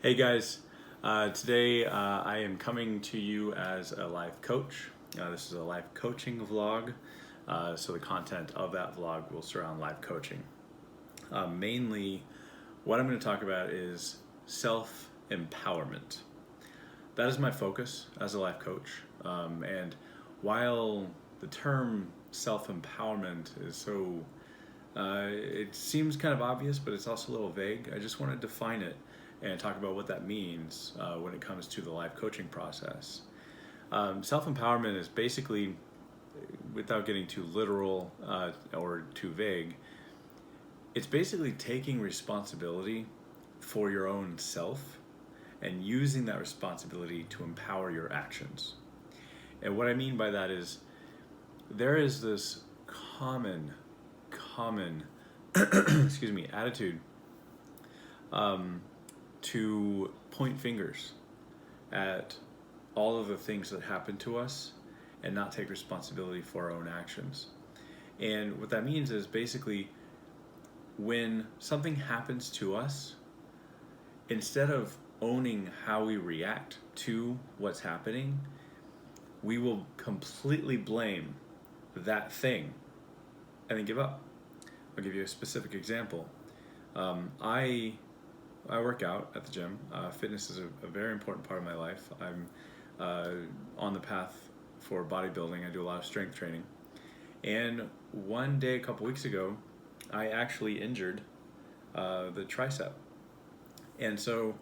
Hey guys, today I am coming to you as a life coach. This is a life coaching vlog, so the content of that vlog will surround life coaching. Mainly, what I'm going to talk about is self-empowerment. That is my focus as a life coach, and while the term self-empowerment is it seems kind of obvious, but it's also a little vague. I just want to define it and talk about what that means when it comes to the life coaching process. Self-empowerment is basically, without getting too literal or too vague, it's basically taking responsibility for your own self and using that responsibility to empower your actions. And what I mean by that is there is this common attitude to point fingers at all of the things that happen to us and not take responsibility for our own actions. And what that means is basically when something happens to us, instead of owning how we react to what's happening, we will completely blame that thing and then give up. I'll give you a specific example. I work out at the gym. Fitness is a very important part of my life. I'm on the path for bodybuilding. I do a lot of strength training. And one day, a couple weeks ago, I actually injured the tricep. And so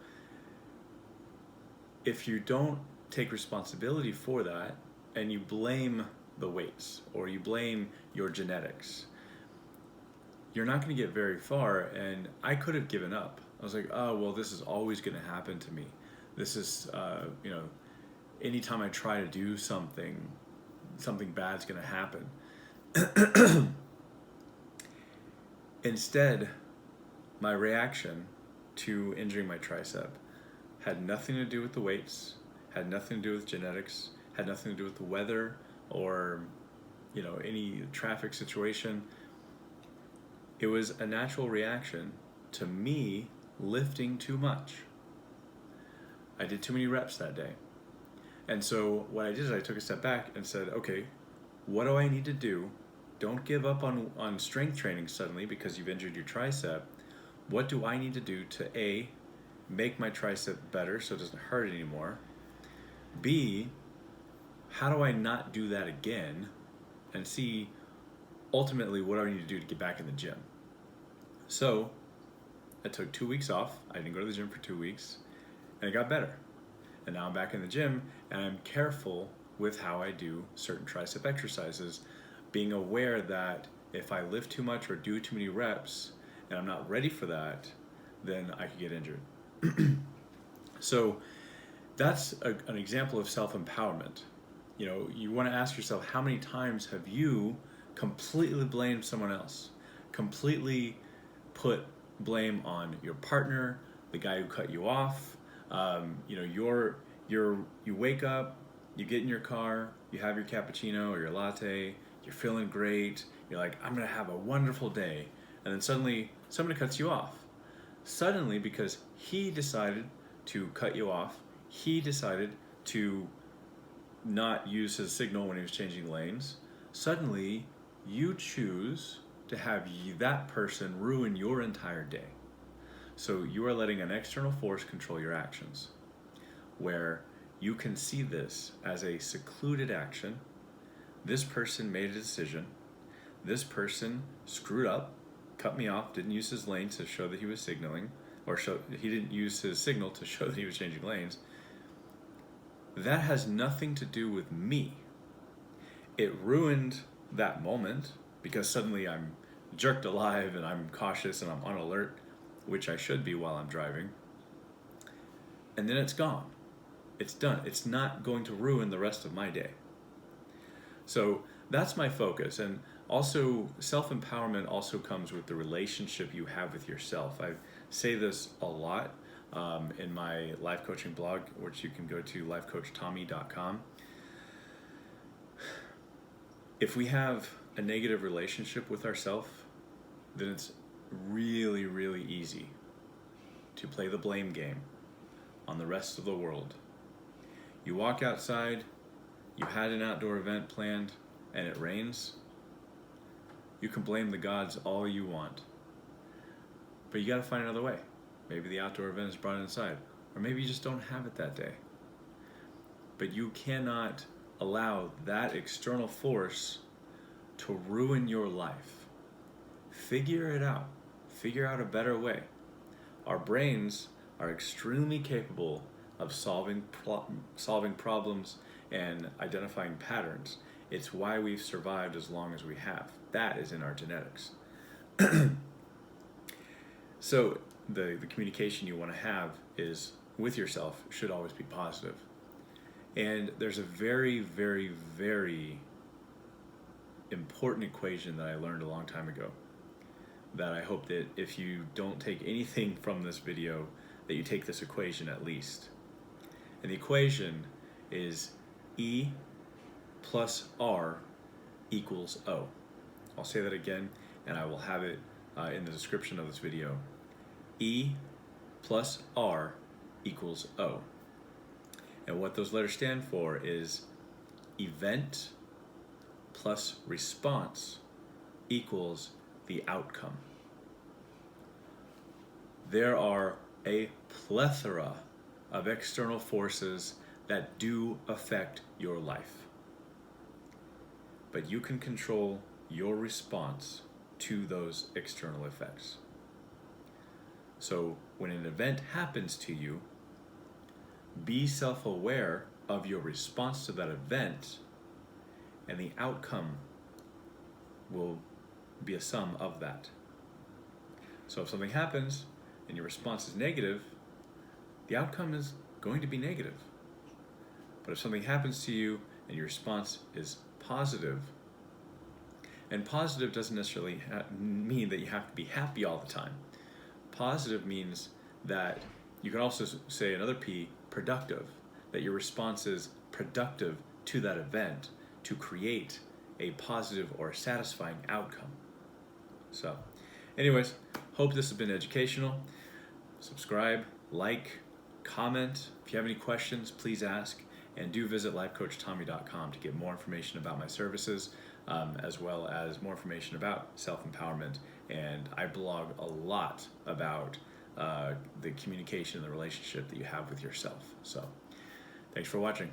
if you don't take responsibility for that and you blame the weights or you blame your genetics, you're not going to get very far. And I could have given up. I was like, oh, well, this is always going to happen to me. This is, anytime I try to do something bad's going to happen. Instead, my reaction to injuring my tricep had nothing to do with the weights, had nothing to do with genetics, had nothing to do with the weather or, any traffic situation. It was a natural reaction to me lifting too much. I did too many reps that day. And so what I did is I took a step back and said, okay, what do I need to do? Don't give up on strength training suddenly because you've injured your tricep. What do I need to do to A, make my tricep better so it doesn't hurt anymore? B, how do I not do that again? And C, ultimately, what do I need to do to get back in the gym? So I took 2 weeks off. I didn't go to the gym for 2 weeks, and it got better. And now I'm back in the gym, and I'm careful with how I do certain tricep exercises, being aware that if I lift too much or do too many reps, and I'm not ready for that, then I could get injured. So that's an example of self-empowerment. You want to ask yourself, how many times have you completely blamed someone else? Completely put blame on your partner, the guy who cut you off. You wake up, you get in your car, you have your cappuccino or your latte, you're feeling great, you're like, I'm gonna have a wonderful day. And then suddenly somebody cuts you off. Suddenly, because he decided to cut you off, he decided to not use his signal when he was changing lanes, suddenly you choose to have that person ruin your entire day. So you are letting an external force control your actions, where you can see this as a secluded action. This person made a decision. This person screwed up, cut me off, didn't use his lane to show that he was signaling, or he didn't use his signal to show that he was changing lanes. That has nothing to do with me. It ruined that moment because suddenly I'm jerked alive and I'm cautious and I'm on alert, which I should be while I'm driving. And then it's gone. It's done. It's not going to ruin the rest of my day. So that's my focus. And also, self-empowerment also comes with the relationship you have with yourself. I say this a lot in my life coaching blog, which you can go to lifecoachtommy.com. If we have a negative relationship with ourselves, then it's really, really easy to play the blame game on the rest of the world. You walk outside, you had an outdoor event planned, and it rains. You can blame the gods all you want. But you gotta find another way. Maybe the outdoor event is brought inside, or maybe you just don't have it that day. But you cannot allow that external force to ruin your life. Figure it out. Figure out a better way. Our brains are extremely capable of solving problems and identifying patterns. It's why we've survived as long as we have. That is in our genetics. So the communication you want to have is with yourself should always be positive. And there's a very, very, very important equation that I learned a long time ago that I hope that if you don't take anything from this video, that you take this equation at least. And the equation is E plus R equals O. I'll say that again, and I will have it in the description of this video. E plus R equals O. And what those letters stand for is event plus response equals the outcome. There are a plethora of external forces that do affect your life. But you can control your response to those external effects. So when an event happens to you, be self-aware of your response to that event, and the outcome will be a sum of that. So if something happens and your response is negative, the outcome is going to be negative. But if something happens to you and your response is positive, and positive doesn't necessarily mean that you have to be happy all the time. Positive means that you can also say another P, productive, that your response is productive to that event to create a positive or satisfying outcome. So, anyways, hope this has been educational. Subscribe, like, comment. If you have any questions, please ask. And do visit lifecoachtommy.com to get more information about my services, as well as more information about self-empowerment. And I blog a lot about the communication and the relationship that you have with yourself. So, thanks for watching.